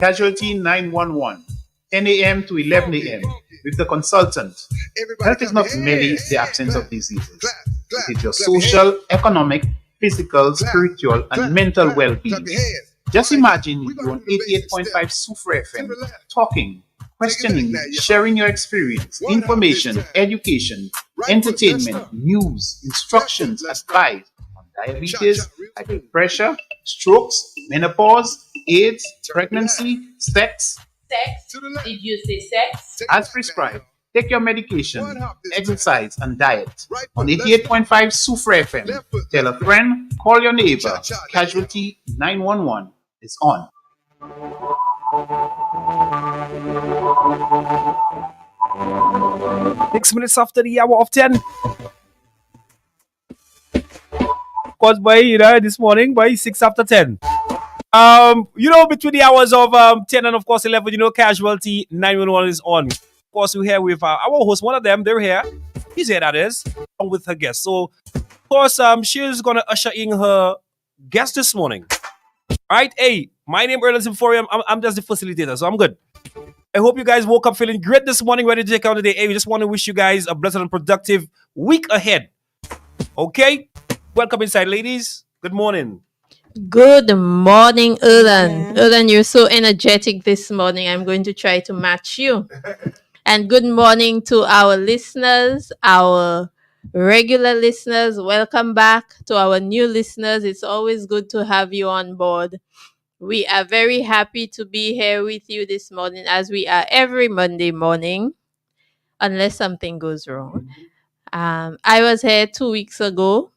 Casualty 911, 10 a.m. to 11 a.m. with the consultant. Health is not merely the absence of diseases, it is your social, economic, physical, spiritual, and mental well being. Just imagine you on 88.5 Super FM talking, questioning, sharing your experience, information, education, entertainment, news, instructions, advice on diabetes, high blood pressure, strokes, menopause, AIDS, pregnancy, sex. Sex? Did you say sex? As prescribed, take your medication, exercise, and diet. On 88.5 Super FM, tell a friend, call your neighbor. Casualty 911 is on. 6 minutes after the hour of 10. Of course, this morning, by 6 after 10. Between the hours of 10 and of course 11, Casualty 911 is on. Of course, we're here with our host, one of them, they're here. He's here, that is, along with her guest. So, of course, she's going to usher in her guest this morning. All right, hey, my name is Erlen Symphorium. I'm just the facilitator, so I'm good. I hope you guys woke up feeling great this morning, ready to take out the day. Hey, we just want to wish you guys a blessed and productive week ahead. Okay? Welcome inside, ladies. Good morning. Good morning, Erlen. Erlen, you're so energetic this morning. I'm going to try to match you. And good morning to our listeners, our regular listeners. Welcome back to our new listeners. It's always good to have you on board. We are very happy to be here with you this morning, as we are every Monday morning, unless something goes wrong. I was here 2 weeks ago.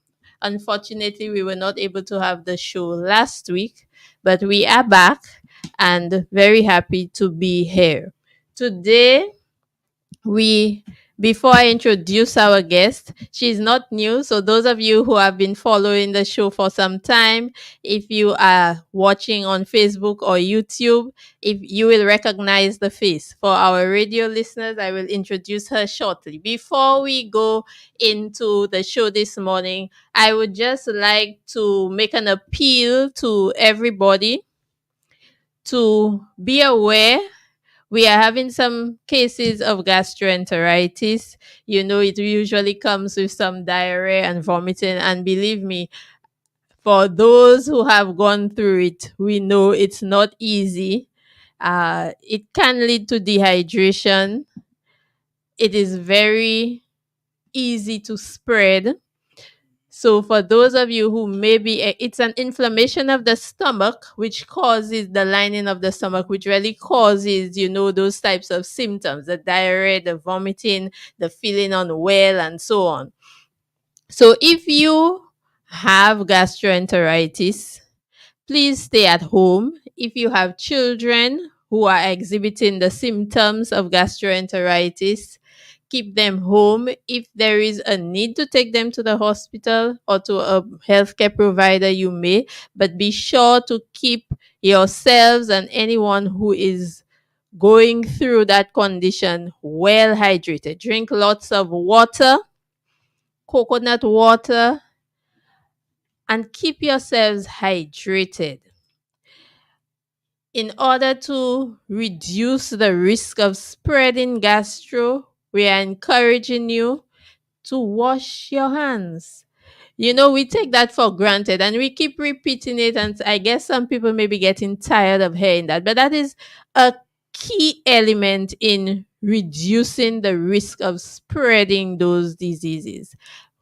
Unfortunately, we were not able to have the show last week, but we are back and very happy to be here. Today, before I introduce our guest, she's not new. So those of you who have been following the show for some time, if you are watching on Facebook or YouTube, if you will recognize the face. For our radio listeners, I will introduce her shortly. Before we go into the show this morning, I would just like to make an appeal to everybody to be aware. We are having some cases of gastroenteritis. It usually comes with some diarrhea and vomiting. And believe me, for those who have gone through it, we know it's not easy. It can lead to dehydration. It is very easy to spread. So for those of you who it's an inflammation of the stomach, which causes the lining of the stomach, which really causes, those types of symptoms, the diarrhea, the vomiting, the feeling unwell, and so on. So if you have gastroenteritis, please stay at home. If you have children who are exhibiting the symptoms of gastroenteritis, keep them home. If there is a need to take them to the hospital or to a healthcare provider, you may, but be sure to keep yourselves and anyone who is going through that condition well hydrated. Drink lots of water, coconut water, and keep yourselves hydrated. In order to reduce the risk of spreading gastro, we are encouraging you to wash your hands. We take that for granted and we keep repeating it. And I guess some people may be getting tired of hearing that. But that is a key element in reducing the risk of spreading those diseases.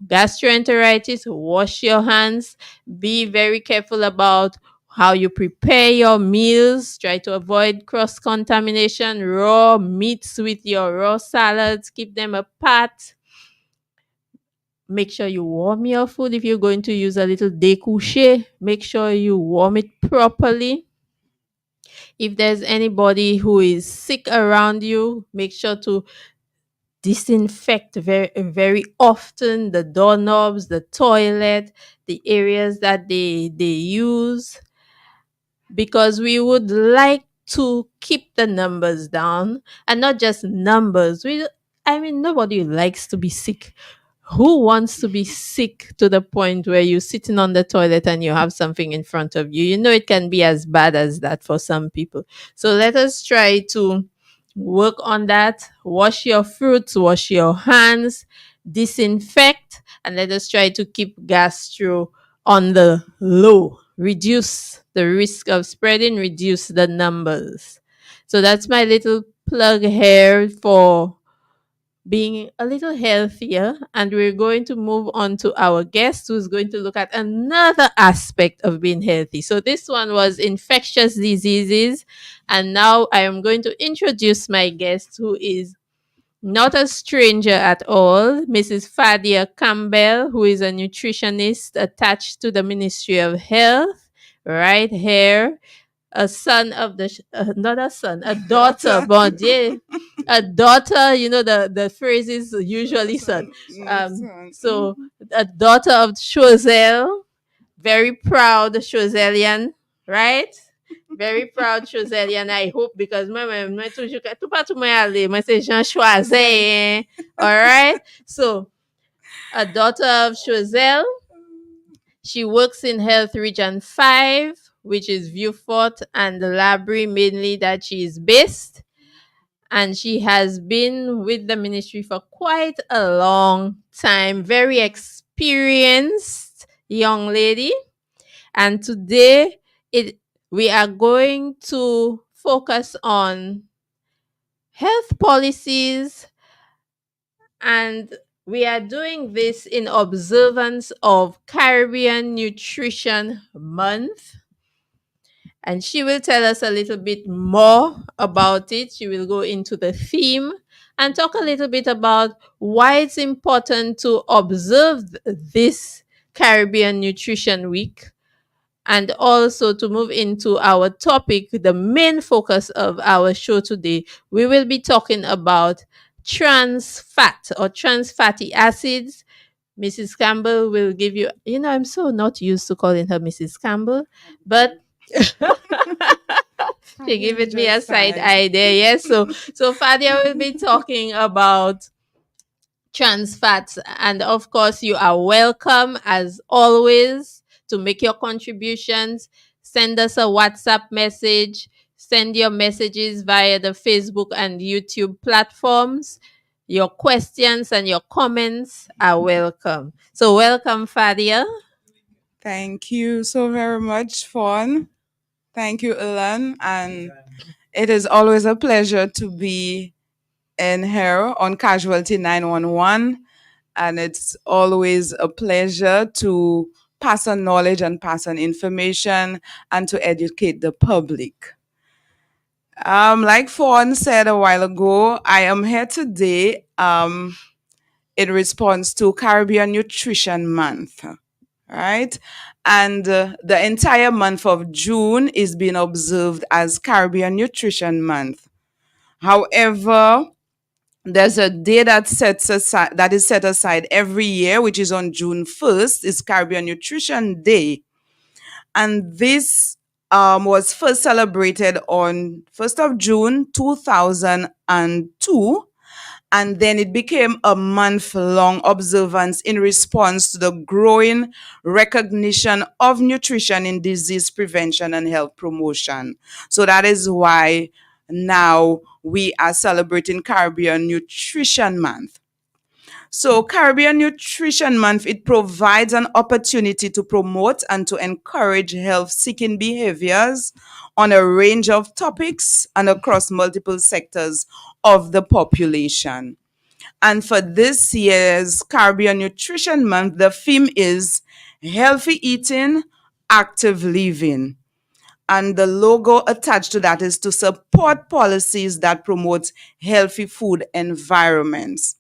Gastroenteritis, wash your hands. Be very careful about how you prepare your meals. Try to avoid cross-contamination. Raw meats with your raw salads, keep them apart. Make sure you warm your food. If you're going to use a little découché, make sure you warm it properly. If there's anybody who is sick around you, make sure to disinfect very, very often the doorknobs, the toilet, the areas that they use, because we would like to keep the numbers down, and not just numbers. Nobody likes to be sick. who wants to be sick to the point where you're sitting on the toilet and you have something in front of you? You know, it can be as bad as that for some people. So let us try to work on that. Wash your fruits, wash your hands, disinfect, and let us try to keep gastro on the low. Reduce the risk of spreading, reduce the numbers. So that's my little plug here for being a little healthier. And we're going to move on to our guest who's going to look at another aspect of being healthy. So this one was infectious diseases. And now I am going to introduce my guest who is not a stranger at all, Mrs. Fadia Campbell, who is a nutritionist attached to the Ministry of Health, right here, a son of the not a son, a daughter, bon Dieu, a daughter. You know the phrase is usually son. So a daughter of Chozel, very proud Chozelian, right? Very proud Chozelian. I hope because moi toujours tout partout moi aller, moi c'est Jean Choiset. All right. So a daughter of Chozel. She works in Health Region 5, which is Vieux-Fort and the Labrie mainly that she is based. And she has been with the ministry for quite a long time. Very experienced young lady. And today we are going to focus on health policies, and we are doing this in observance of Caribbean Nutrition Month. And she will tell us a little bit more about it. She will go into the theme and talk a little bit about why it's important to observe this Caribbean Nutrition Week, and also to move into our topic, the main focus of our show today. We will be talking about trans fat or trans fatty acids. Mrs. Campbell will give you, I'm so not used to calling her Mrs. Campbell, but she gave me a side eye there. Yes. So Fadia will be talking about trans fats. And of course, you are welcome as always to make your contributions. Send us a WhatsApp message. Send your messages via the Facebook and YouTube platforms. Your questions and your comments are welcome. So welcome, Fadia. Thank you so very much, Fawn. Thank you, Ilan. And it is always a pleasure to be in here on Casualty 911. And it's always a pleasure to pass on knowledge and pass on information and to educate the public. Like Fawn said a while ago, I am here today in response to Caribbean Nutrition Month, right? And the entire month of June is being observed as Caribbean Nutrition Month. However, there's a day that is set aside every year, which is on June 1st, is Caribbean Nutrition Day. And this was first celebrated on 1st of June 2002. And then it became a month-long observance in response to the growing recognition of nutrition in disease prevention and health promotion. So that is why now we are celebrating Caribbean Nutrition Month. So Caribbean Nutrition Month, it provides an opportunity to promote and to encourage health-seeking behaviors on a range of topics and across multiple sectors of the population. And for this year's Caribbean Nutrition Month, the theme is Healthy Eating, Active Living. And the logo attached to that is to support policies that promote healthy food environments.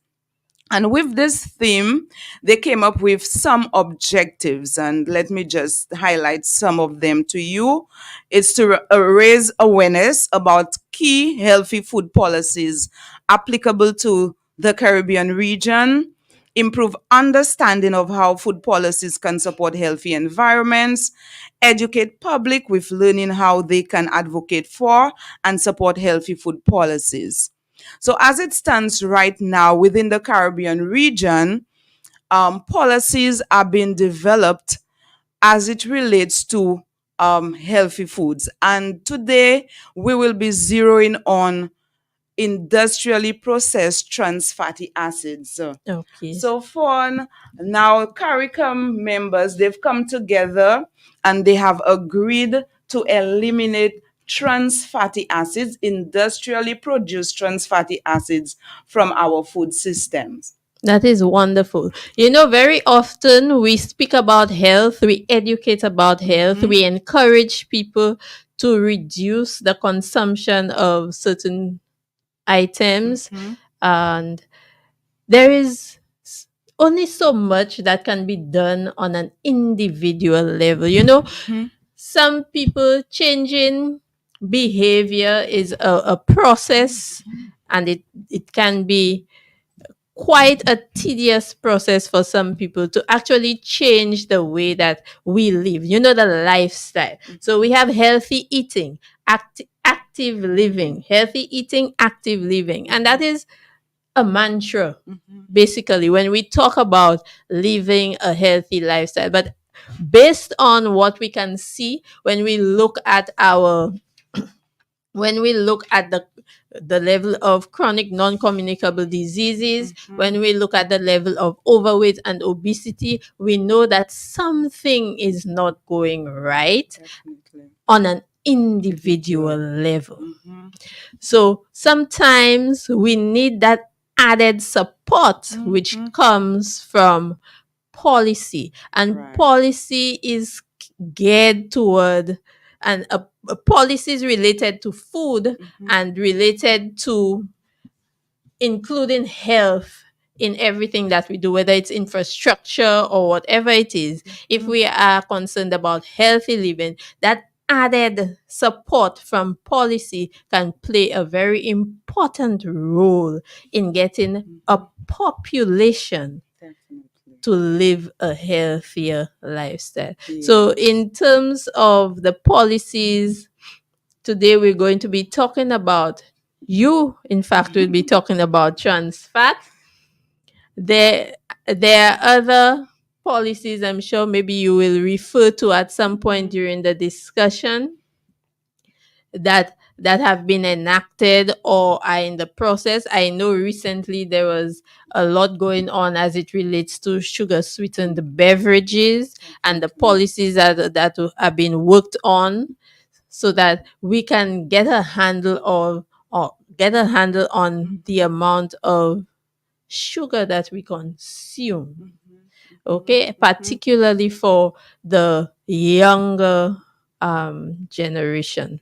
And with this theme, they came up with some objectives, and let me just highlight some of them to you. It's to raise awareness about key healthy food policies applicable to the Caribbean region, improve understanding of how food policies can support healthy environments, educate public with learning how they can advocate for and support healthy food policies. So as it stands right now within the Caribbean region, policies are being developed as it relates to healthy foods. And today we will be zeroing on industrially processed trans fatty acids. Okay. So for now, CARICOM members, they've come together and they have agreed to eliminate trans fatty acids, industrially produced trans fatty acids from our food systems. That is wonderful. Very often we speak about health, we educate about health, we encourage people to reduce the consumption of certain items, and there is only so much that can be done on an individual level. Some people changing behavior is a process, and it can be quite a tedious process for some people to actually change the way that we live, the lifestyle. So we have healthy eating, active living, healthy eating, active living. And that is a mantra, basically, when we talk about living a healthy lifestyle. But based on what we can see when we look at the level of chronic non-communicable diseases, when we look at the level of overweight and obesity, we know that something is not going right on an individual level. So sometimes we need that added support, which comes from policy, and policy is geared toward and policies related to food and related to including health in everything that we do, whether it's infrastructure or whatever it is. If we are concerned about healthy living, that added support from policy can play a very important role in getting a population to live a healthier lifestyle. So in terms of the policies, today we're going to be talking about, in fact, will be talking about trans fat. There are other policies I'm sure maybe you will refer to at some point during the discussion that have been enacted or are in the process. I know recently there was a lot going on as it relates to sugar sweetened beverages and the policies that have been worked on so that we can get a handle on the amount of sugar that we consume. Okay, particularly for the younger generation.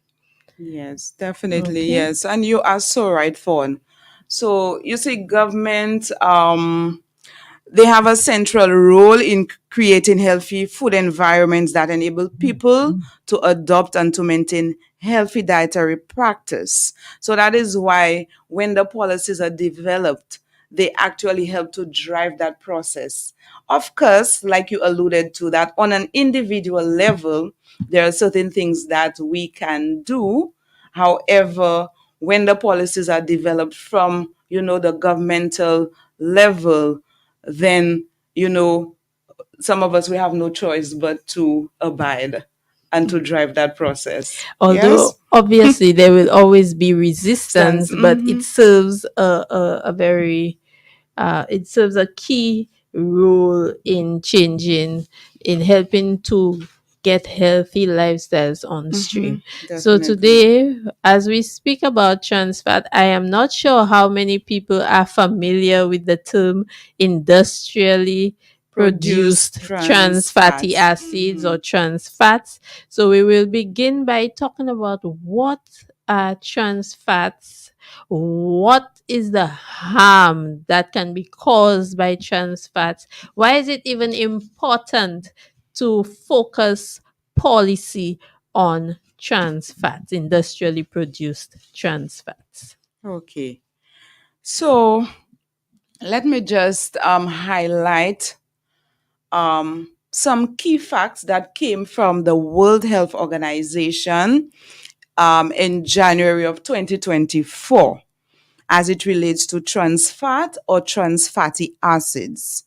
Yes, definitely. Okay. Yes. And you are so right, Fawn. So you see, government, they have a central role in creating healthy food environments that enable people to adopt and to maintain healthy dietary practice. So that is why when the policies are developed, they actually help to drive that process. Of course, like you alluded to, that on an individual level, there are certain things that we can do. However, when the policies are developed from, the governmental level, then, some of us, we have no choice but to abide and to drive that process. Although obviously there will always be resistance, Stands. but it serves a very it serves a key role in helping to get healthy lifestyles on stream. So Definitely. today, as we speak about trans fat, I am not sure how many people are familiar with the term industrially produced trans fatty acids or trans fats. So we will begin by talking about what are trans fats, what is the harm that can be caused by trans fats, why is it even important to focus policy on trans fats, industrially produced trans fats. Okay. So let me just highlight some key facts that came from the World Health Organization in January of 2024 as it relates to trans fat or trans fatty acids.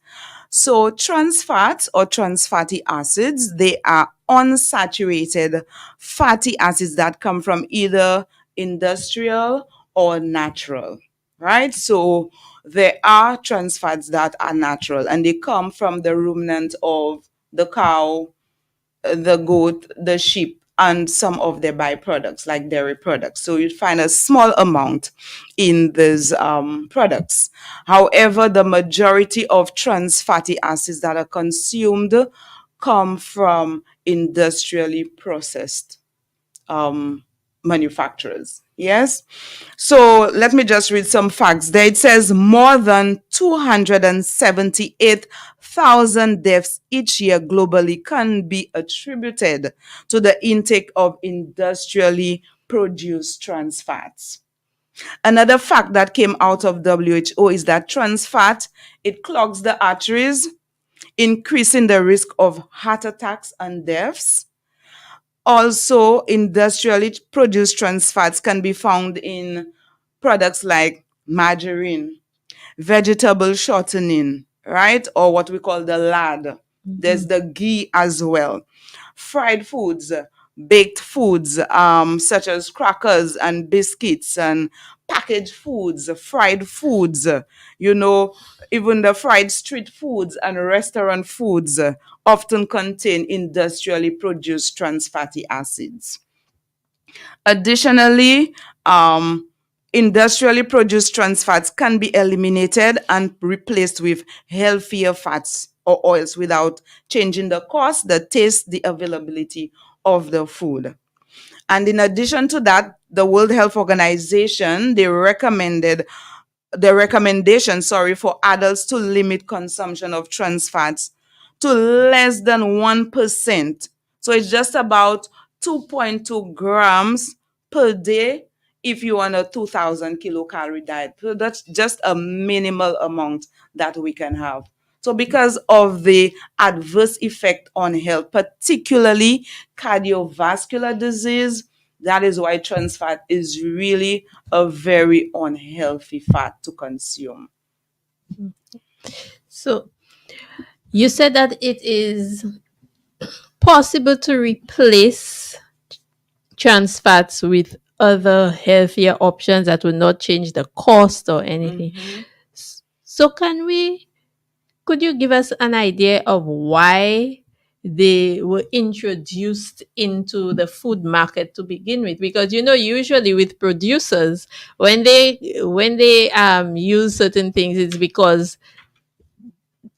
So trans fats or trans fatty acids, they are unsaturated fatty acids that come from either industrial or natural, right? So there are trans fats that are natural and they come from the ruminant of the cow, the goat, the sheep, and some of their byproducts like dairy products. So you'd find a small amount in these products. However, the majority of trans fatty acids that are consumed come from industrially processed um, manufacturers. Yes. So let me just read some facts there. It says more than 278,000 deaths each year globally can be attributed to the intake of industrially produced trans fats. Another fact that came out of WHO is that trans fat, it clogs the arteries, increasing the risk of heart attacks and deaths. Also, industrially produced trans fats can be found in products like margarine, vegetable shortening, right? Or what we call the lard. There's the ghee as well. Fried foods, baked foods, such as crackers and biscuits, and packaged foods, fried foods, you know, even the fried street foods and restaurant foods often contain industrially produced trans fatty acids. Additionally, industrially produced trans fats can be eliminated and replaced with healthier fats or oils without changing the cost, the taste, the availability of the food. And in addition to that, the World Health Organization, they recommended the recommendation, for adults to limit consumption of trans fats to less than 1%. So it's just about 2.2 grams per day if you want a 2,000 kilocalorie diet. So that's just a minimal amount that we can have. So because of the adverse effect on health, particularly cardiovascular disease, that is why trans fat is really a very unhealthy fat to consume. So you said that it is possible to replace trans fats with other healthier options that will not change the cost or anything. So could you give us an idea of why they were introduced into the food market to begin with? Because usually with producers, when they use certain things, it's because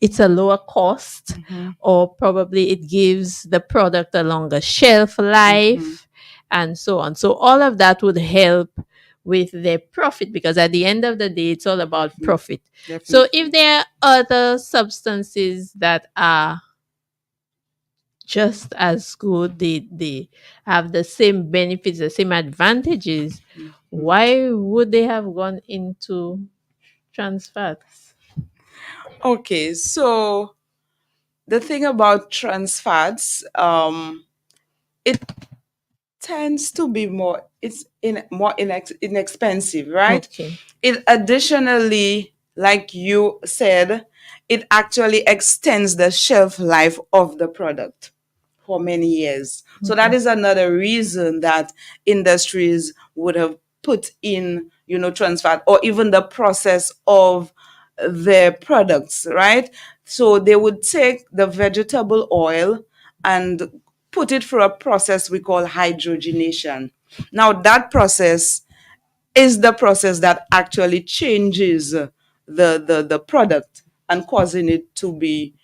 it's a lower cost, or probably it gives the product a longer shelf life, and so on. So all of that would help with their profit, because at the end of the day, it's all about profit. So if there are other substances that are just as good, they have the same benefits, the same advantages, why would they have gone into trans fats? Okay, so the thing about trans fats, it tends to be more inexpensive, right? Okay. It additionally, like you said, it actually extends the shelf life of the product for many years. So that is another reason that industries would have put in, trans fat, or even the process of their products, right? So they would take the vegetable oil and put it through a process we call hydrogenation. Now, that process is the process that actually changes the product and causing it to be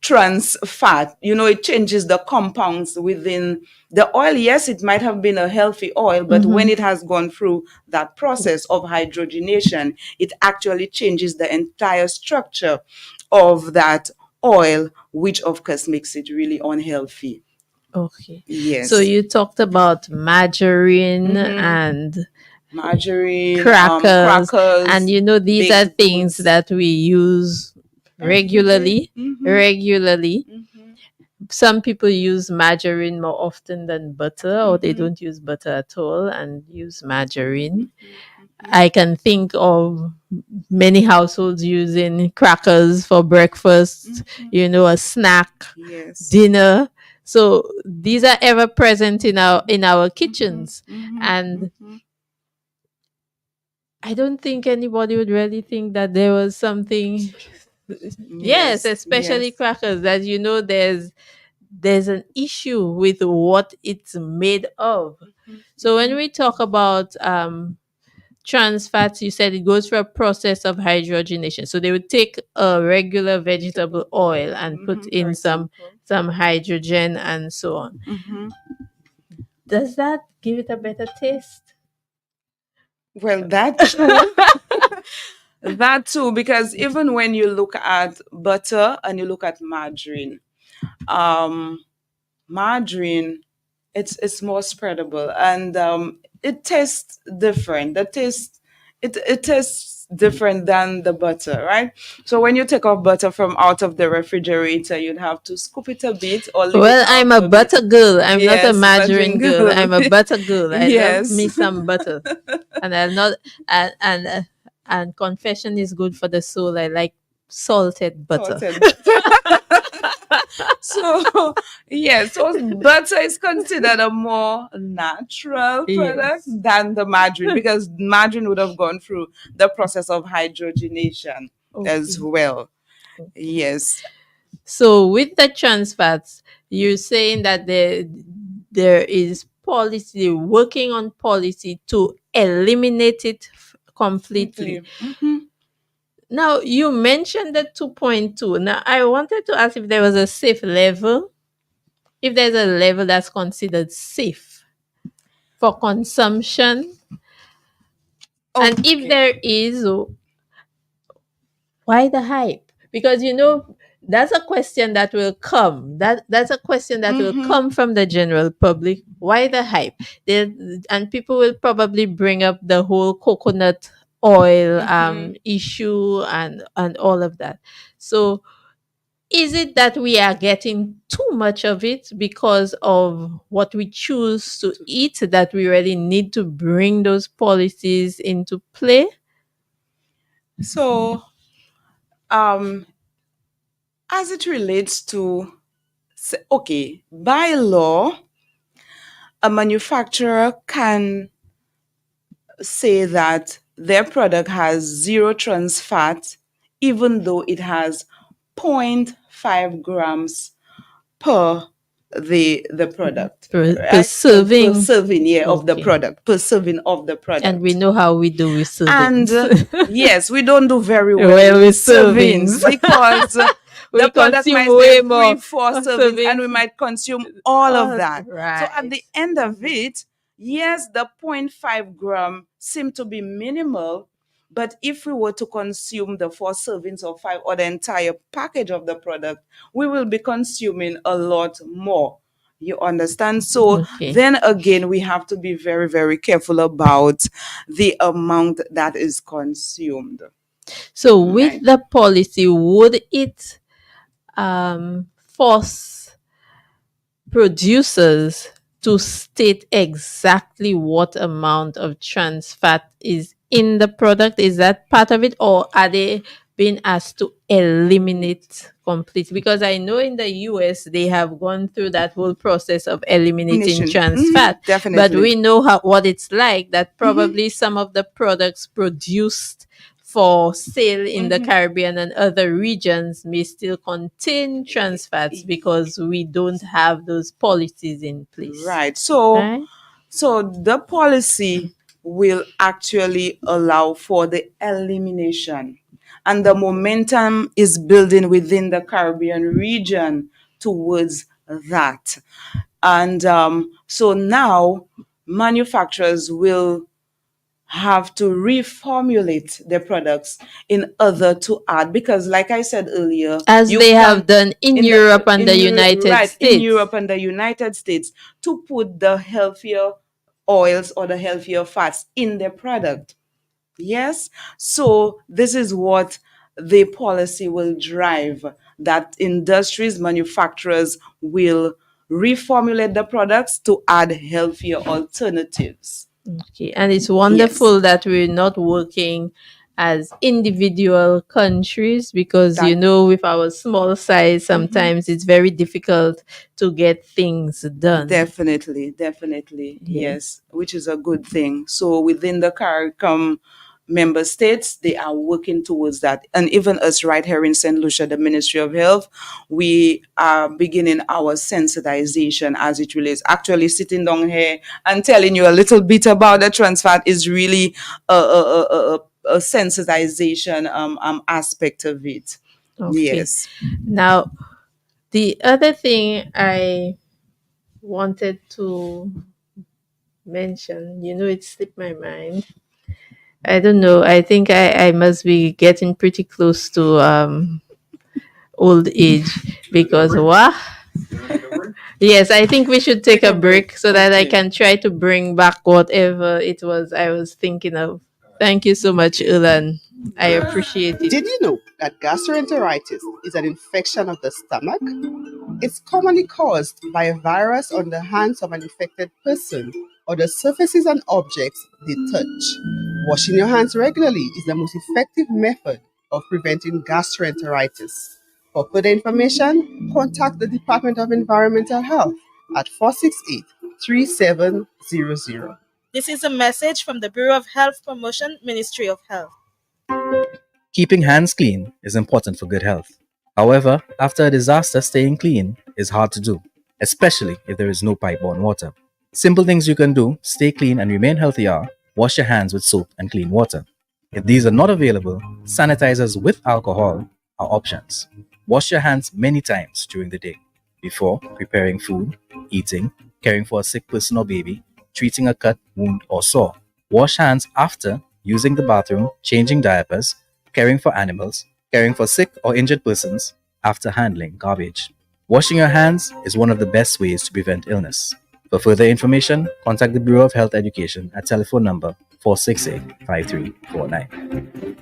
trans fat. It changes the compounds within the oil. Yes, it might have been a healthy oil, but when it has gone through that process of hydrogenation, it actually changes the entire structure of that oil, which of course makes it really unhealthy. Okay. Yes. So you talked about margarine and Margarine, crackers, crackers, and these are baked things goods. that we use regularly. Some people use margarine more often than butter, or they don't use butter at all and use margarine. I can think of many households using crackers for breakfast, a snack, Yes. dinner. So these are ever present in our kitchens. And I don't think anybody would really think that there was something. Yes, Yes. especially Yes. crackers, that there's an issue with what it's made of. So when we talk about trans fats, you said it goes through a process of hydrogenation. So they would take a regular vegetable oil and put For in example. some hydrogen and so on. Does that give it a better taste? Well, that too. That too, because even when you look at butter and you look at margarine, um, margarine, it's more spreadable, and it tastes different. The taste, it tastes different than the butter, right? So when you take off butter from out of the refrigerator, you'd have to scoop it a bit or leave it Well, out I'm a a bit. butter girl. I'm not a Yes, margarine margarine girl. girl. I'm a butter girl. I love Yes. me some butter, and I'll not. And confession is good for the soul. I like salted butter. Salted. So yes, so butter is considered a more natural product Yes. than the margarine, because margarine would have gone through the process of hydrogenation as Okay. well. Yes. So with the trans fats, you're saying that there is policy, working on policy to eliminate it completely. Now you mentioned the 2.2. Now I wanted to ask if there was a safe level, if there's a level that's considered safe for consumption, and if Okay. there is, why the hype? Because that's a question that will come. That's a question that will come from the general public. Why the hype? And people will probably bring up the whole coconut oil issue and all of that. So is it that we are getting too much of it because of what we choose to eat, that we really need to bring those policies into play? So, um, as it relates to, okay, by law, a manufacturer can say that their product has zero trans fat, even though it has zero point 0.5 grams per the product, Per right? Per serving. serving, yeah, of the Okay. product, per serving of the And we product. know how we do with And servings. yes, we don't do very well Well, with with servings, servings. because We the product consume might say way three, more four servings, and we servings. might consume all of Oh, that. So at right. the end of it, yes, the zero point 0.5 gram seem to be minimal, but if we were to consume the four servings or five or the entire package of the product, we will be consuming a lot more. You understand? So Okay. then again, we have to be very, very careful about the amount that is consumed. So with Right? the policy, would it force producers to state exactly what amount of trans fat is in the product? Is that part of it, or are they being asked to eliminate completely? Because I know in the US they have gone through that whole process of eliminating Nation. trans fat, but Definitely. we know what it's like, that probably some of the products produced for sale in the Caribbean and other regions may still contain trans fats because we don't have those policies in place. Right. So Right? so the policy will actually allow for the elimination, and the momentum is building within the Caribbean region towards that. And so now manufacturers will have to reformulate their products in order to add, because like I said earlier, As you they have can done in in Europe and the Europe, United right, in States. Europe and the United States, to put the healthier oils or the healthier fats in their product. Yes. So this is what the policy will drive, that industries, manufacturers will reformulate the products to add healthier alternatives. Okay. And it's Yes, wonderful that we're not working as individual countries because, that with our small size, mhm. sometimes it's very difficult to get things done. Definitely, definitely, Yes. yes, which is a good thing. So within the CARICOM member states, they are working towards that. And even us right here in St. Lucia, the Ministry of Health, we are beginning our sensitization as it relates. Actually, sitting down here and telling you a little bit about the trans fat is really a sensitization aspect of it. Okay. Yes. Now, the other thing I wanted to mention, it slipped my mind. I don't know. I think I must be getting pretty close to old age because what? Yes, I think we should take Take a a break. break so that I Okay. can try to bring back whatever it was I was thinking of. Thank you so much, Ulan. I appreciate it. Did you know that gastroenteritis is an infection of the stomach? It's commonly caused by a virus on the hands of an infected person or the surfaces and objects they touch. Washing your hands regularly is the most effective method of preventing gastroenteritis. For further information, contact the Department of Environmental Health at 468 3700. This is a message from the Bureau of Health Promotion, Ministry of Health. Keeping hands clean is important for good health. However, after a disaster, staying clean is hard to do, especially if there is no pipe-borne water. Simple things you can do, stay clean and remain healthy are: wash your hands with soap and clean water. If these are not available, sanitizers with alcohol are options. Wash your hands many times during the day: before preparing food, eating, caring for a sick person or baby, treating a cut, wound, or sore. Wash hands after using the bathroom, changing diapers, caring for animals, caring for sick or injured persons, after handling garbage. Washing your hands is one of the best ways to prevent illness. For further information, contact the Bureau of Health Education at telephone number 468 5349.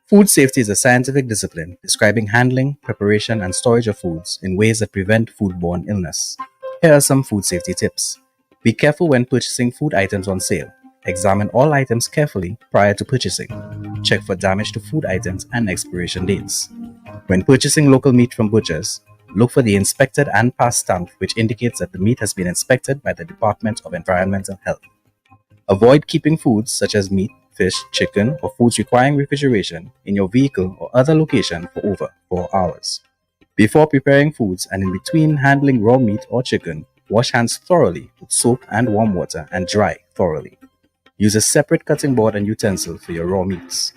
Food safety is a scientific discipline describing handling, preparation, and storage of foods in ways that prevent foodborne illness. Here are some food safety tips. Be careful when purchasing food items on sale. Examine all items carefully prior to purchasing. Check for damage to food items and expiration dates. When purchasing local meat from butchers, look for the inspected and passed stamp which indicates that the meat has been inspected by the Department of Environmental Health. Avoid keeping foods such as meat, fish, chicken, or foods requiring refrigeration in your vehicle or other location for over 4 hours. Before preparing foods and in between handling raw meat or chicken, wash hands thoroughly with soap and warm water and dry thoroughly. Use a separate cutting board and utensil for your raw meats.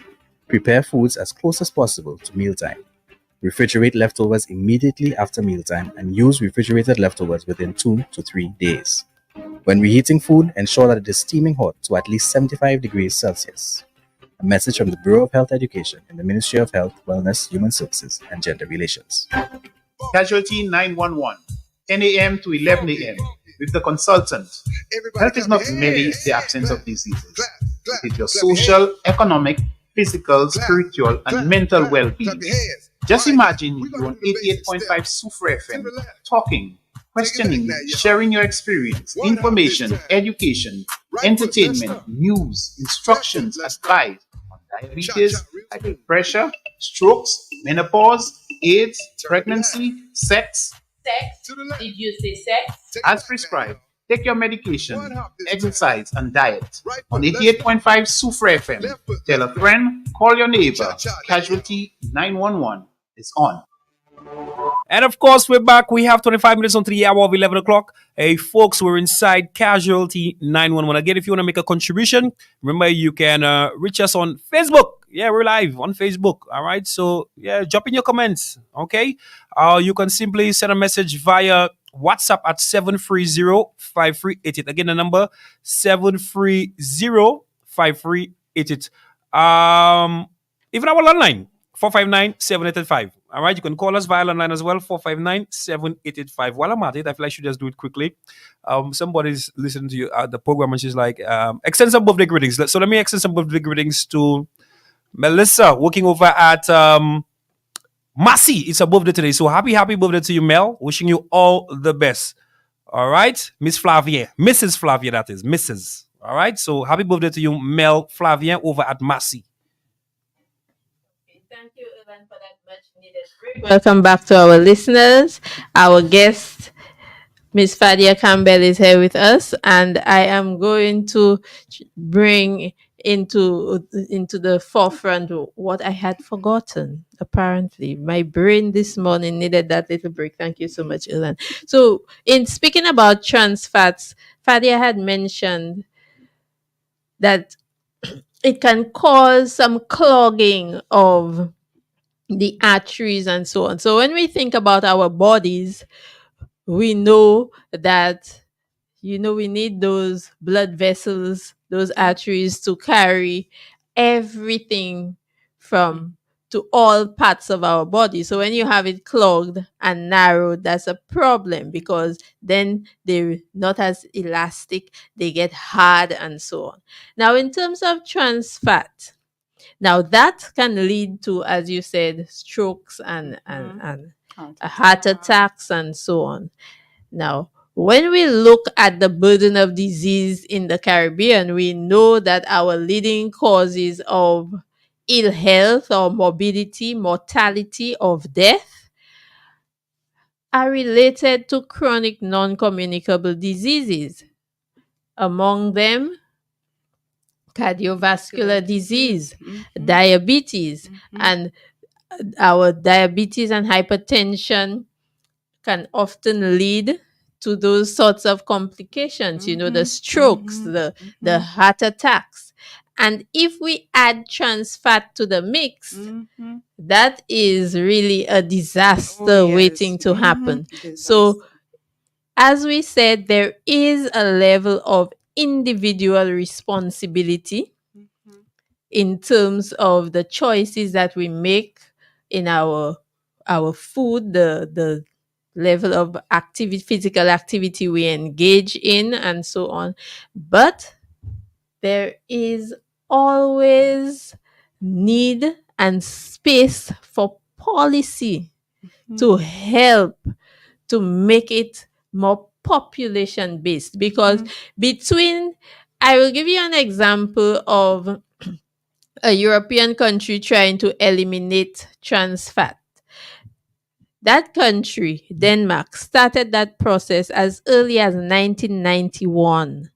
Prepare foods as close as possible to mealtime. Refrigerate leftovers immediately after mealtime and use refrigerated leftovers within 2 to 3 days. When reheating food, ensure that it is steaming hot to at least 75 degrees Celsius. A message from the Bureau of Health Education in the Ministry of Health, Wellness, Human Services, and Gender Relations. Casalty 911, 10 a.m. to 11 a.m. with the consultant. Health is not merely the absence of diseases. It is your social, economic, physical, spiritual, and mental well-being. Just imagine you're on 88.5 Sufra FM, talking, questioning, sharing your experience, information, education, entertainment, news, instructions, advice on diabetes, high blood pressure, strokes, menopause, AIDS, pregnancy, sex. Sex? Did you say sex? As prescribed, take your medication, exercise, and diet. On 88.5 Sufra FM, tell a friend, call your neighbor. Casualty 911 is on. And of course, we're back. We have 25 minutes until the hour of 11 o'clock. Hey, folks, we're inside Casualty 911. Again, if you want to make a contribution, remember you can reach us on Facebook. Yeah, we're live on Facebook. All right. So, yeah, drop in your comments. Okay. You can simply send a message via WhatsApp at 730-5388. Again, the number 730-5388. Even our landline, 459-7885. All right, you can call us via landline as well, 459-7885. While I'm at it, I feel I should just do it quickly. Somebody's listening to you the program and she's like, extend some birthday greetings. So let me extend some birthday greetings to Melissa, working over at Massey. It's a birthday today. So happy birthday to you, Mel. Wishing you all the best. All right, Miss Flavia, Mrs. Flavia, that is Mrs. All right, so happy birthday to you, Mel Flavia, over at Massey. Thank you, Evan, for that much needed break. Welcome back to our listeners. Our guest, Miss Fadia Campbell, is here with us, and I am going to bring into the forefront what I had forgotten. Apparently, my brain this morning needed that little break. Thank you so much, Elan. So, in speaking about trans fats, Fadia had mentioned that it can cause some clogging of the arteries and so on. So when we think about our bodies, we know that we need those blood vessels, those arteries to carry everything from to all parts of our body. So when you have it clogged and narrowed, that's a problem because then they're not as elastic, they get hard and so on. Now, in terms of trans fat, now that can lead to, as you said, strokes and heart attacks and so on. Now, when we look at the burden of disease in the Caribbean, we know that our leading causes of ill health or morbidity, mortality, of death are related to chronic non-communicable diseases. Among them, cardiovascular disease, diabetes, and our diabetes and hypertension can often lead to those sorts of complications, the strokes, the heart attacks. And if we add trans fat to the mix, that is really a disaster waiting to happen. So, as we said, there is a level of individual responsibility in terms of the choices that we make in our food, the level of physical activity we engage in, and so on. But there is always need and space for policy to help to make it more population based, because I will give you an example of a European country trying to eliminate trans fat. That country, Denmark, started that process as early as 1991,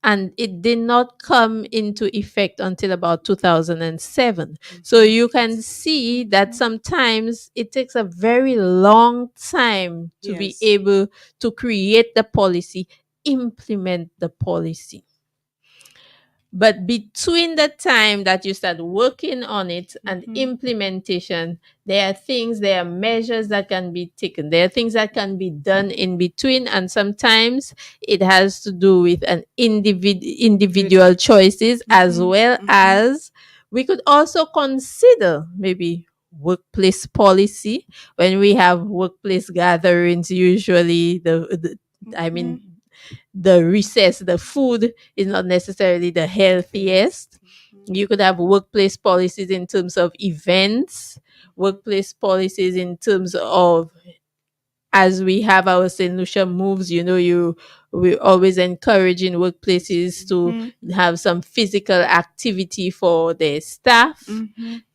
and it did not come into effect until about 2007. So you can see that sometimes it takes a very long time to be able to create the policy, implement the policy. But between the time that you start working on it and implementation, there are measures that can be taken. There are things that can be done in between. And sometimes it has to do with an individual choices, as well as we could also consider maybe workplace policy. When we have workplace gatherings, usually the recess, the food is not necessarily the healthiest. You could have workplace policies in terms of events, workplace policies in terms of, as we have our St. Lucia moves, we're always encouraging workplaces to have some physical activity for their staff,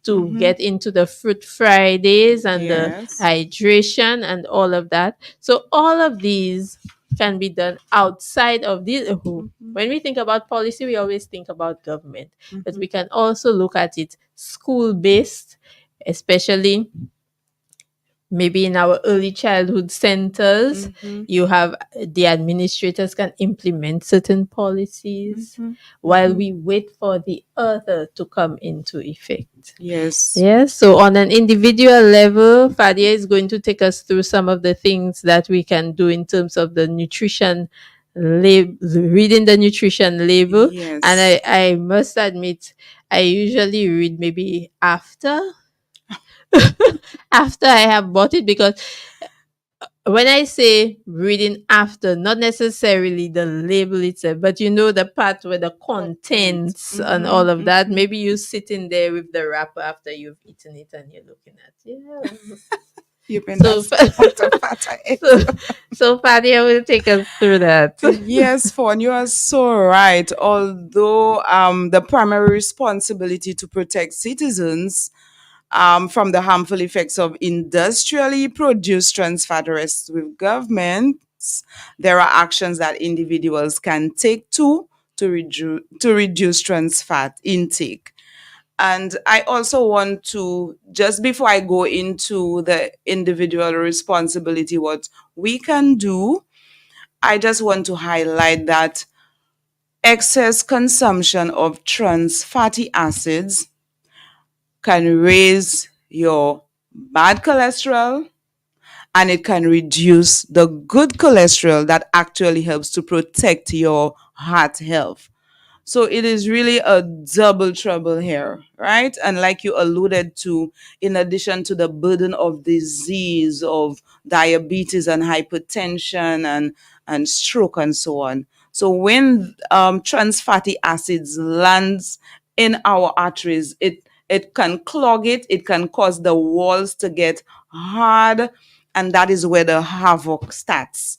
to get into the Fruit Fridays and the hydration and all of that. So all of these can be done outside of this. When we think about policy, we always think about government, but we can also look at it school-based, especially maybe in our early childhood centers. You have the administrators can implement certain policies while we wait for the other to come into effect. Yes. So on an individual level, Fadia is going to take us through some of the things that we can do in terms of the nutrition reading the nutrition label. Yes. And I must admit, I usually read maybe after I have bought it, because when I say reading after, not necessarily the label itself, but the part where the contents and all of that. Maybe you sitting there with the wrapper after you've eaten it and you're looking at it. Keeping that So, stomach to fatter so, eggs. so Fadia will take us through that. Yes, Fawn, you are so right. Although the primary responsibility to protect citizens from the harmful effects of industrially produced trans fat rests with governments, there are actions that individuals can take to reduce trans fat intake. And I also want to, just before I go into the individual responsibility, what we can do, I just want to highlight that excess consumption of trans fatty acids can raise your bad cholesterol and it can reduce the good cholesterol that actually helps to protect your heart health. So it is really a double trouble here, right? And like you alluded to, in addition to the burden of disease, of diabetes and hypertension and stroke and so on. So when trans fatty acids lands in our arteries, it can clog it, it can cause the walls to get hard, and that is where the havoc starts.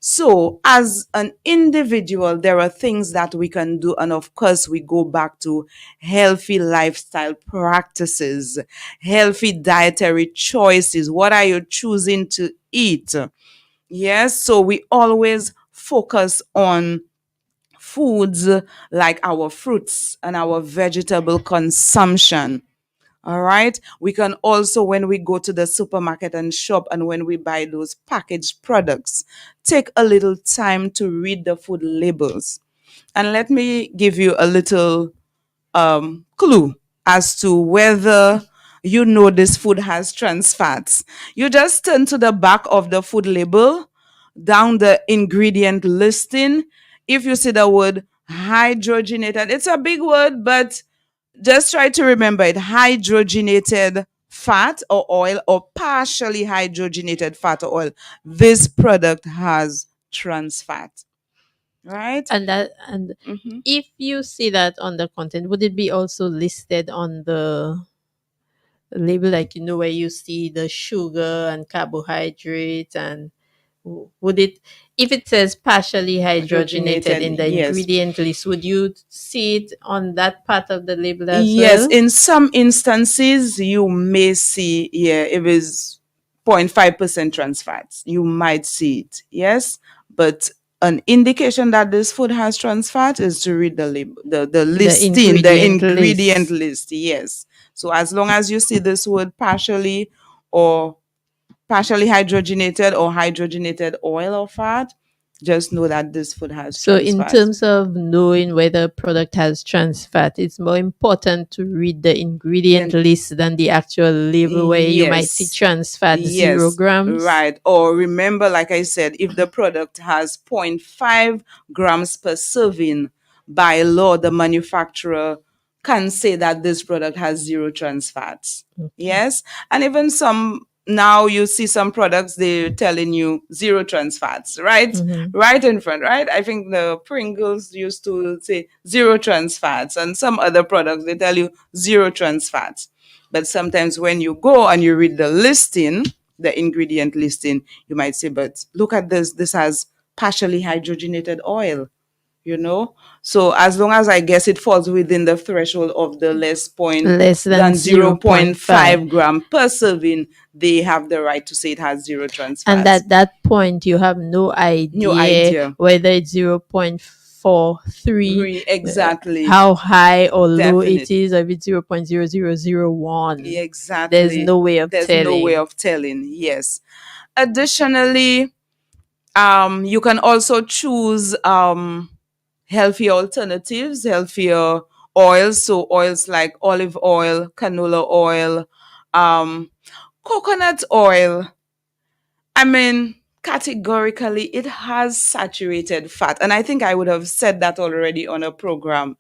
So, as an individual, there are things that we can do. And of course, we go back to healthy lifestyle practices, healthy dietary choices. What are you choosing to eat? Yes. So, we always focus on foods like our fruits and our vegetable consumption. All right. We can also, when we go to the supermarket and shop and when we buy those packaged products, take a little time to read the food labels. And let me give you a little clue as to whether you know this food has trans fats. You just turn to the back of the food label, down the ingredient listing. If you see the word hydrogenated, it's a big word, but just try to remember it: hydrogenated fat or oil, or partially hydrogenated fat or oil. This product has trans fat, right? And Mhm. if you see that on the content, would it be also listed on the label, like where you see the sugar and carbohydrates, and would it, if it says partially hydrogenated Hydrogenated, in the yes. ingredient list, would you see it on that part of the label as Yes, well? in some instances, you may see, yeah, if it's 0.5% trans fats, you might see it, yes. But an indication that this food has trans fat is to read the label, the The listing, the ingredient ingredient list. list, yes. So as long as you see this word partially, or partially hydrogenated, or hydrogenated oil or fat, just know that this food has So, trans in fat. terms of knowing whether a product has trans fat, it's more important to read the ingredient Then list than the actual label, where you might see yes. trans fat 0 grams. Right. Or remember, like I said, if the product has zero point 0.5 grams per serving, by law, the manufacturer can say that this product has zero trans fats. Okay. Yes. And even some, now you see some products, they're telling you zero trans fats, right? Mhm. Right in front, right? I think the Pringles used to say zero trans fats, and some other products, they tell you zero trans fats. But sometimes when you go and you read the listing, the ingredient listing, you might say, but look at this, this has partially hydrogenated oil, you know? So as long as I guess it falls within the threshold of the less point Less than than zero zero point point five. 0.5 gram per serving, they have the right to say it has zero trans And fats. at that point, you have no No idea idea. whether it's 0.43, Exactly. how high or low it Definitely. is, or if it's 0.0001. There's Exactly. no way of There's no way telling. of telling. Yes. Additionally, you can also choose healthier alternatives, healthier oils. So oils like olive oil, canola oil, um, coconut oil. I mean, categorically, it has saturated fat. And I think I would have said that already on a program.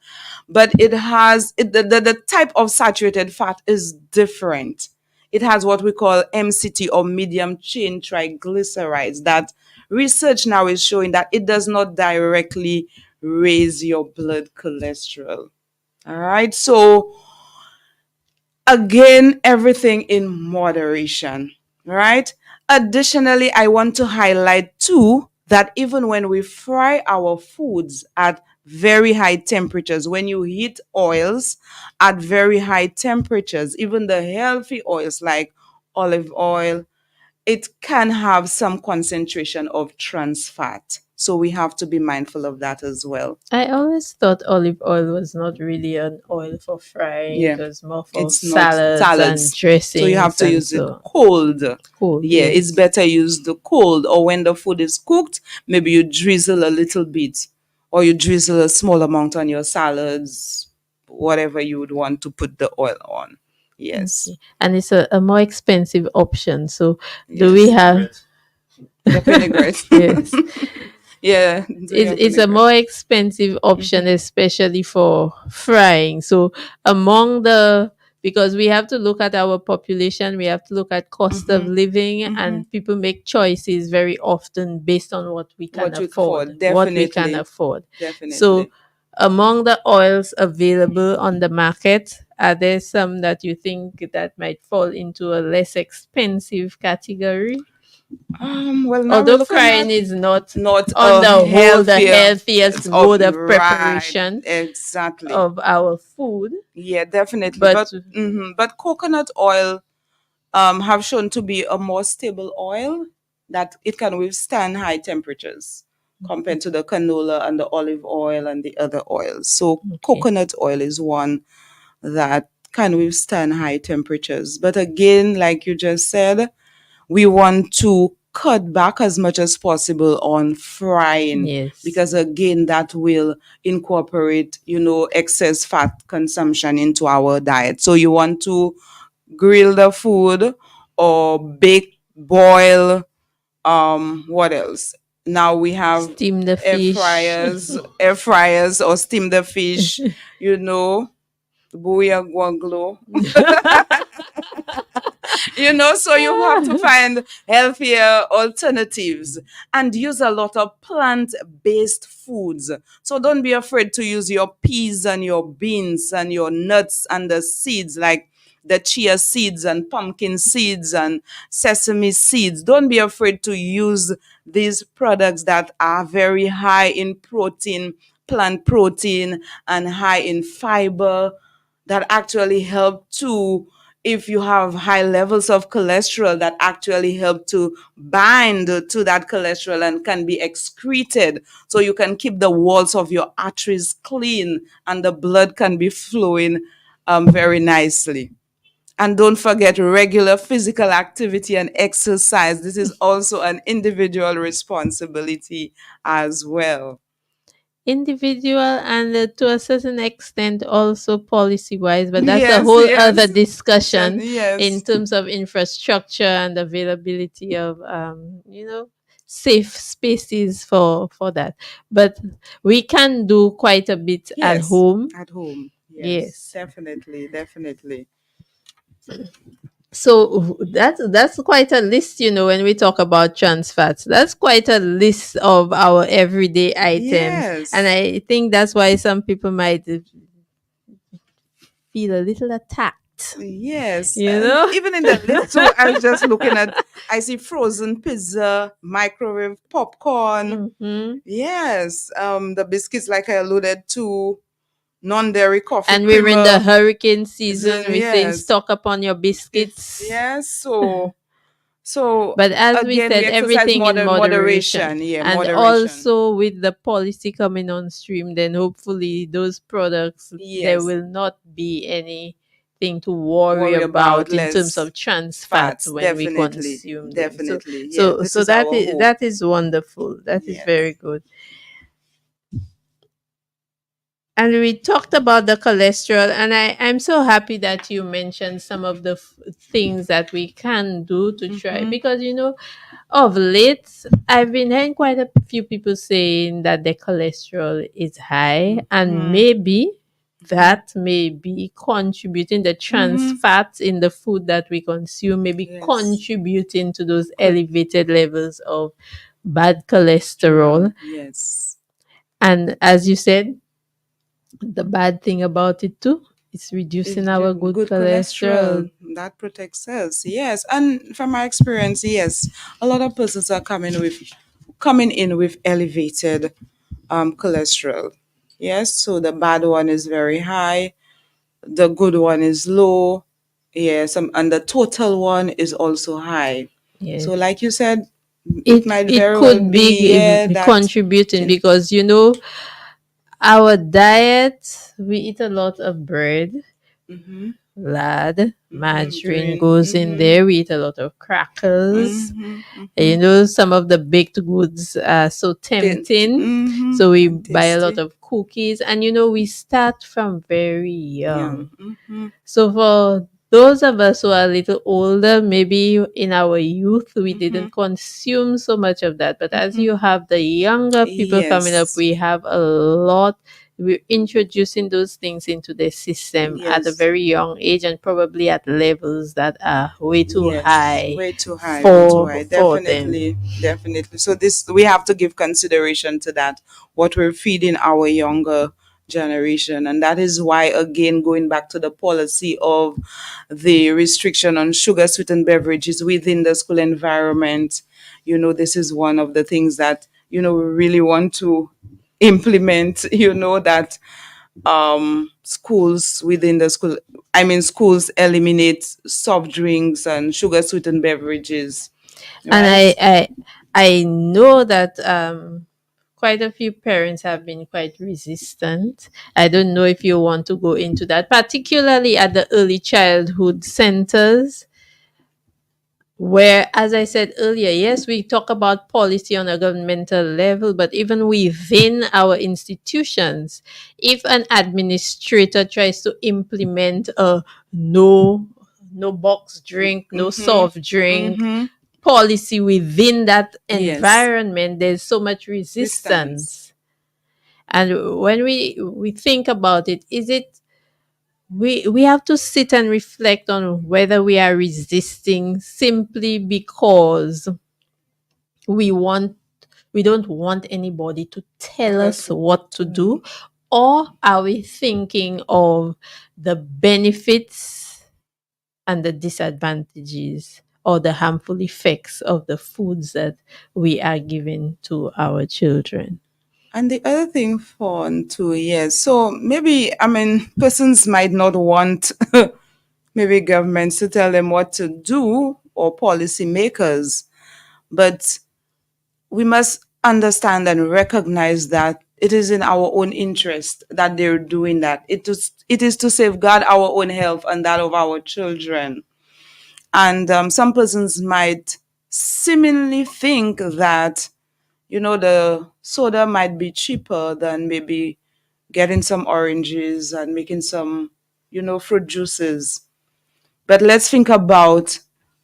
But the type of saturated fat is different. It has what we call MCT, or medium chain triglycerides, that research now is showing that it does not directly raise your blood cholesterol. All right. So, again, everything in moderation. right? Additionally, I want to highlight too that even when we fry our foods at very high temperatures, when you heat oils at very high temperatures, even the healthy oils like olive oil, it can have some concentration of trans fat. So we have to be mindful of that as well. I always thought olive oil was not really an oil for frying. Yeah, It was more for it's not salads and salads. So you have dressings to and use it so cold. cool. Yeah, it's Yes. better used cold, or when the food is cooked, maybe you drizzle a little bit, or you drizzle a small amount on your salads, whatever you would want to put the oil on. Yes. Okay. And it's a more expensive option. So do we Yes. have The vinaigrette. yes. Yeah, do your It's a vinaigrette. more expensive option, especially for frying. So among the because we have to look at our population, we have to look at cost of living, and people make choices very often based on what we can What you can afford, afford, what we can definitely. afford. So Definitely. among the oils available on the market, are there some that you think that might fall into a less expensive category? Well, now we're Although looking frying at is not not on a the whole the healthier. healthiest It's up mode of right. preparation Exactly. of our food, Yeah, definitely. but But coconut oil have shown to be a more stable oil that it can withstand high temperatures compared to the canola and the olive oil and the other oils. So okay, coconut oil is one that can withstand high temperatures. But again, like you just said, we want to cut back as much as possible on frying, yes, because again that will incorporate, excess fat consumption into our diet. So you want to grill the food or bake, boil, what else? Now we have steam the fish. air fryers or steam the fish, you know booyah guaglo. So you have to find healthier alternatives and use a lot of plant-based foods. So don't be afraid to use your peas and your beans and your nuts and the seeds, like the chia seeds and pumpkin seeds and sesame seeds. Don't be afraid to use these products that are very high in protein, plant protein, and high in fiber, that actually help to, if you have high levels of cholesterol, that actually help to bind to that cholesterol and can be excreted, so you can keep the walls of your arteries clean and the blood can be flowing very nicely. And don't forget regular physical activity and exercise. This is also an individual responsibility as well. Individual and to a certain extent also policy wise, but that's a Yes, whole other yes. discussion in Yes. terms of infrastructure and availability of safe spaces for that. But we can do quite a bit at Yes, home. at home. Yes, Yes. definitely, definitely. So that's quite a list, when we talk about trans fats. That's quite a list of our everyday items. And Yes, I think that's why some people might feel a little attacked, yes. you And know? even in the list, so I was just looking at, I see frozen pizza, microwave popcorn. Mhm. Yes, the biscuits, like I alluded to, non-dairy coffee And we're in the creamer. hurricane season. We're saying Yes, stock up on your it's, biscuits. yes. So But as we again, we said, exercise everything in moderation. moderation. Yeah, And moderation. also with the policy coming on stream, then hopefully those products, there Yes, will not be anything to worry worry about about in terms less of trans fats fats. when we Definitely, consume them. So definitely. Yeah, so this so is that our is hope. that is wonderful. That is Yes. very good. And we talked about the cholesterol, and I'm so happy that you mentioned some of the things that we can do to try, because of late I've been hearing quite a few people saying that their cholesterol is high, and maybe that may be contributing, the trans fats in the food that we consume, maybe Yes. contributing to those Could elevated levels of bad cholesterol. Yes. And as you said, the bad thing about it too it's reducing our good cholesterol. that protects us. Yes, and from my experience, yes, a lot of persons are coming in with elevated cholesterol. Yes, so the bad one is very high, the good one is low. Yes, and the total one is also high. Yes. So, like you said, it might It very well could be, yeah, be that. contributing because our diet, we eat a lot of bread, Mm-hmm, lard, margarine margarine. goes in there. We eat a lot of crackers. Some of the baked goods are so tempting. So we And buy a lot tasty. of cookies. And we start from very young. Young. So for those of us who are a little older, maybe in our youth, we didn't consume so much of that. But as you have the younger people coming up, Yes. we have a lot. We're introducing those things into the system at a Yes. very young age and probably at levels that are way too Yes, high way too high, way too high. for them. Definitely. So this we have to give consideration to that, what we're feeding our younger generation. And that is why, again, going back to the policy of the restriction on sugar sweetened beverages within the school environment, this is one of the things that, we really want to implement, that schools within the school, schools eliminate soft drinks and sugar sweetened beverages, And right? I know that quite a few parents have been quite resistant. I don't know if you want to go into that, particularly at the early childhood centers, where, as I said earlier, yes, we talk about policy on a governmental level, but even within our institutions, if an administrator tries to implement a no box drink, no soft drink policy within that Yes. environment, there's so much resistance. And when we think about it, is it we have to sit and reflect on whether we are resisting simply because we want we don't want anybody to tell us what to do, or are we thinking of the benefits and the disadvantages or the harmful effects of the foods that we are giving to our children? And the other thing fun too, yes. So maybe, persons might not want maybe governments to tell them what to do, or policymakers, but we must understand and recognize that it is in our own interest that they're doing that. It is to safeguard our own health and that of our children. And some persons might seemingly think that, the soda might be cheaper than maybe getting some oranges and making some, fruit juices. But let's think about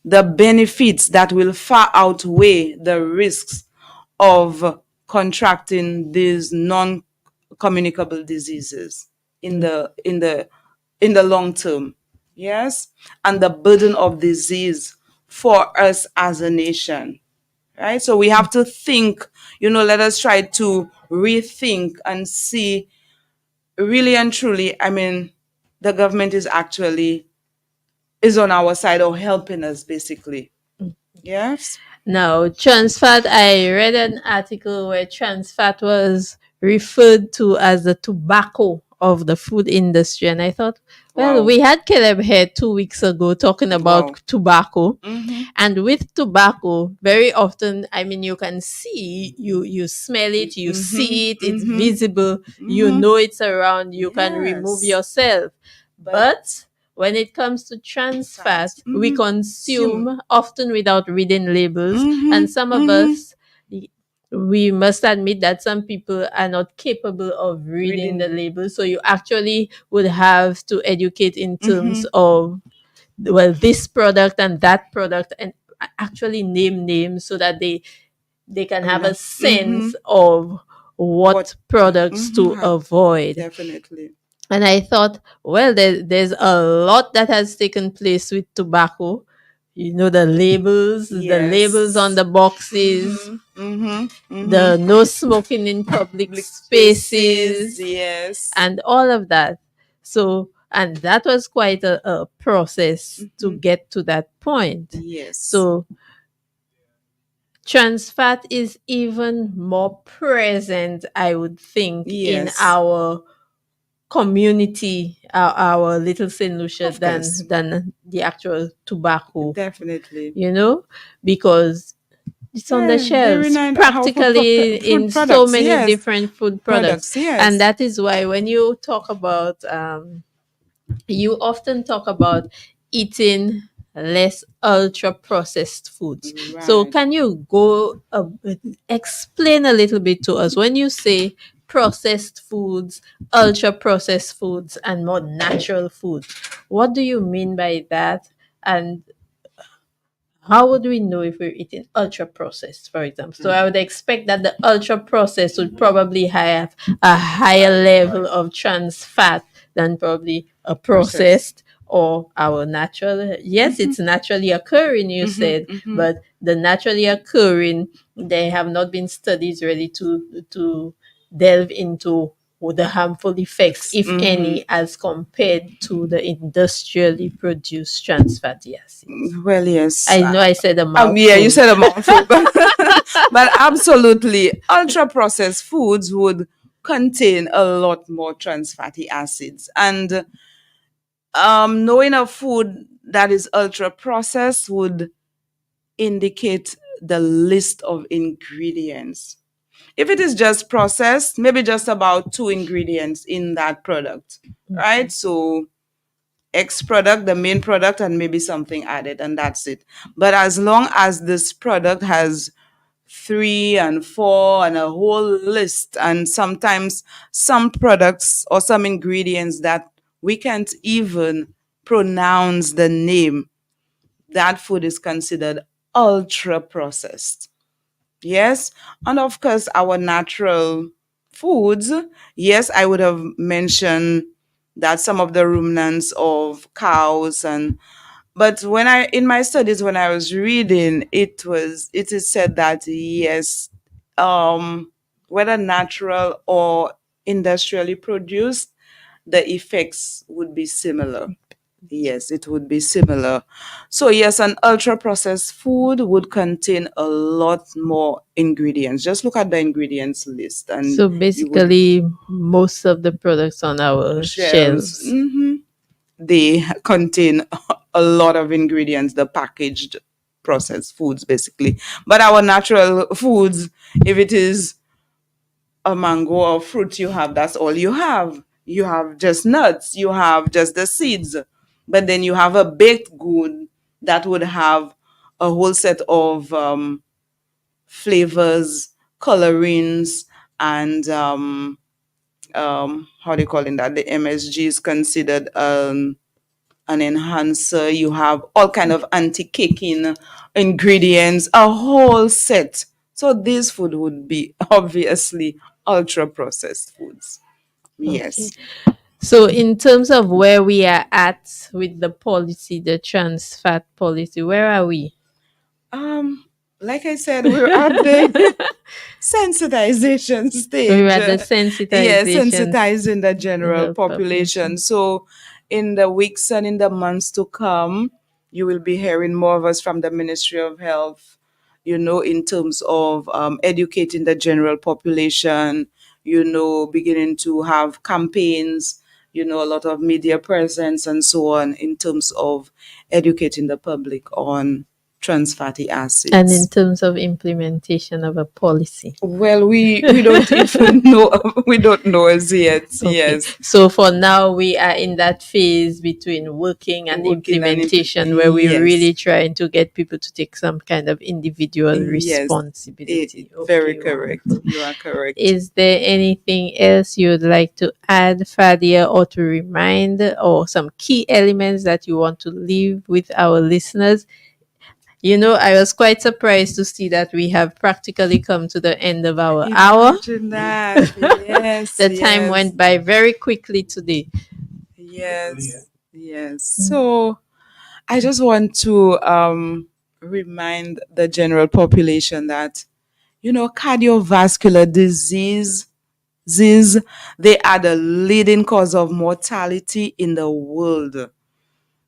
the benefits that will far outweigh the risks of contracting these non-communicable diseases in the long term. Yes, and the burden of disease for us as a nation. Right? So we have to think, let us try to rethink and see, really and truly, the government is on our side, or helping us, basically. Yes. Now, trans fat, I read an article where trans fat was referred to as the tobacco of the food industry. And I thought, well, Wow. we had Caleb here 2 weeks ago talking about Wow. tobacco. Mm-hmm. And with tobacco, very often, you can see, you smell it, you see it, it's visible, you know it's around, you can remove Yes. yourself. But when it comes to trans fat, we consume often without reading labels. And some of us, we must admit that some people are not capable of reading the labels. So you actually would have to educate in terms of, well, this product and that product, and actually name names so that they can have a sense of what products to avoid. Definitely. And I thought, well, there's a lot that has taken place with tobacco. The labels, the Yes. labels on the boxes, the no smoking in public spaces, Yes. and all of that. So And that was quite a process to get to that point. Yes. So trans fat is even more present, I would think, in Yes. our community, our little St. Lucia, Of course. than the actual tobacco, Definitely. because it's on the shelves practically in so products, many yes. different food products. Yes. And that is why when you talk about you often talk about eating less ultra processed foods. So Right. can you go explain a little bit to us when you say processed foods, ultra processed foods, and more natural foods? What do you mean by that? And how would we know if we're eating ultra processed, for example? So I would expect that the ultra processed would probably have a higher level of trans fat than probably a processed or our natural. Yes, it's naturally occurring, you said, but the naturally occurring, there have not been studies really to delve into the harmful effects, if any, as compared to the industrially produced trans fatty acids. Well, yes. I know I said a mouthful. Yeah, you said a mouthful. But absolutely, ultra processed foods would contain a lot more trans fatty acids. And knowing a food that is ultra processed would indicate the list of ingredients. If it is just processed, maybe just about 2 ingredients in that product, right? So X product, the main product, and maybe something added, and that's it. But as long as this product has 3 and 4 and a whole list, and sometimes some products or some ingredients that we can't even pronounce the name, that food is considered ultra processed. Yes. And of course, our natural foods. Yes, I would have mentioned that some of the ruminants of cows but in my studies when I was reading, it is said that yes, whether natural or industrially produced, the effects would be similar. Yes, it would be similar. So yes, an ultra processed food would contain a lot more ingredients. Just look at the ingredients list and So basically, most of the products on our shelves. shelves. They contain a lot of ingredients, the packaged processed foods basically. But our natural foods, if it is a mango or fruit you have, that's all you have. You have just nuts, you have just the seeds. But then you have a baked good that would have a whole set of flavors, colorings, and how they calling that? The MSG is considered an enhancer. You have all kind of anti-caking ingredients, a whole set. So this food would be obviously ultra processed foods. Yes. Okay. So in terms of where we are at with the policy, the trans fat policy, where are we? Like I said, we're at the sensitization stage. We're at the sensitization. Yes, sensitizing the general the population. So in the weeks and in the months to come, you will be hearing more of us from the Ministry of Health, in terms of educating the general population, beginning to have campaigns, a lot of media presence and so on in terms of educating the public on trans fatty acids. And in terms of implementation of a policy. Well, we don't even know. We don't know as yet. Okay. Yes. So for now, we are in that phase between working and implementation, where we're really trying to get people to take some kind of individual responsibility. Very correct. You are correct. Is there anything else you'd like to add, Fadia, or to remind, or some key elements that you want to leave with our listeners? I was quite surprised to see that we have practically come to the end of our hour. That. Yes. The time went by very quickly today. Yes. Yes. So I just want to remind the general population that, cardiovascular disease disease. They are the leading cause of mortality in the world,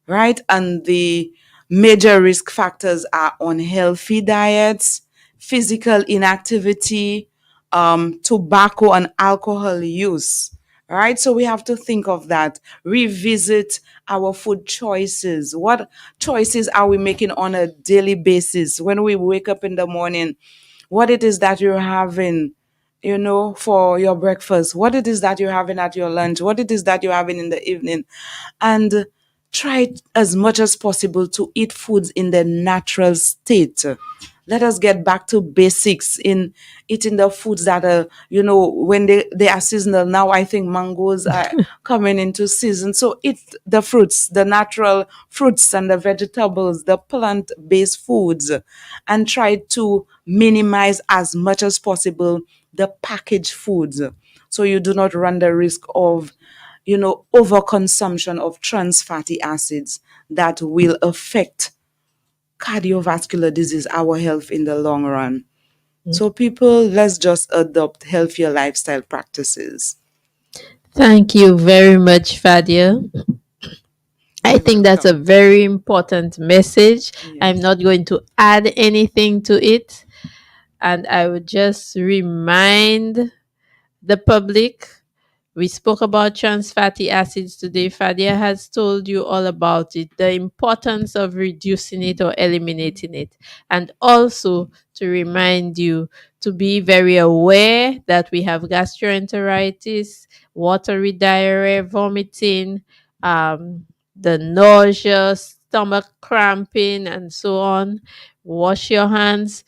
right? And the major risk factors are unhealthy diets, physical inactivity, tobacco and alcohol use. Right, so we have to think of that. Revisit our food choices. What choices are we making on a daily basis? When we wake up in the morning, what it is that you're having, for your breakfast, what it is that you're having at your lunch, what it is that you're having in the evening, and try as much as possible to eat foods in their natural state. Let us get back to basics in eating the foods that are, when they are seasonal. Now I think mangoes are coming into season. So eat the fruits, the natural fruits and the vegetables, the plant-based foods, and try to minimize as much as possible the packaged foods. So you do not run the risk of overconsumption of trans fatty acids that will affect cardiovascular disease, our health in the long run. So people, let's just adopt healthier lifestyle practices. Thank you very much, Fadia. I You're think that's a welcome. very important message. I'm Yes. not going to add anything to it. And I would just remind the public. We spoke about trans fatty acids today. Fadia has told you all about it, the importance of reducing it or eliminating it, and also to remind you to be very aware that we have gastroenteritis, watery diarrhea, vomiting, the nausea, stomach cramping, and so on. Wash your hands,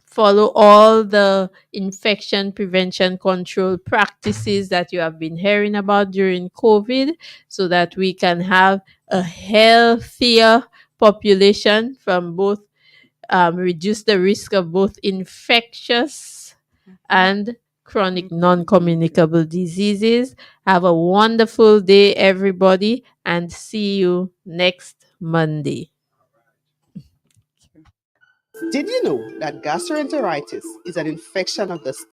follow all the infection prevention control practices that you have been hearing about during COVID so that we can have a healthier population from both, reduce the risk of both infectious and chronic non-communicable diseases. Have a wonderful day, everybody, and see you next Monday. Did you know that gastroenteritis is an infection of the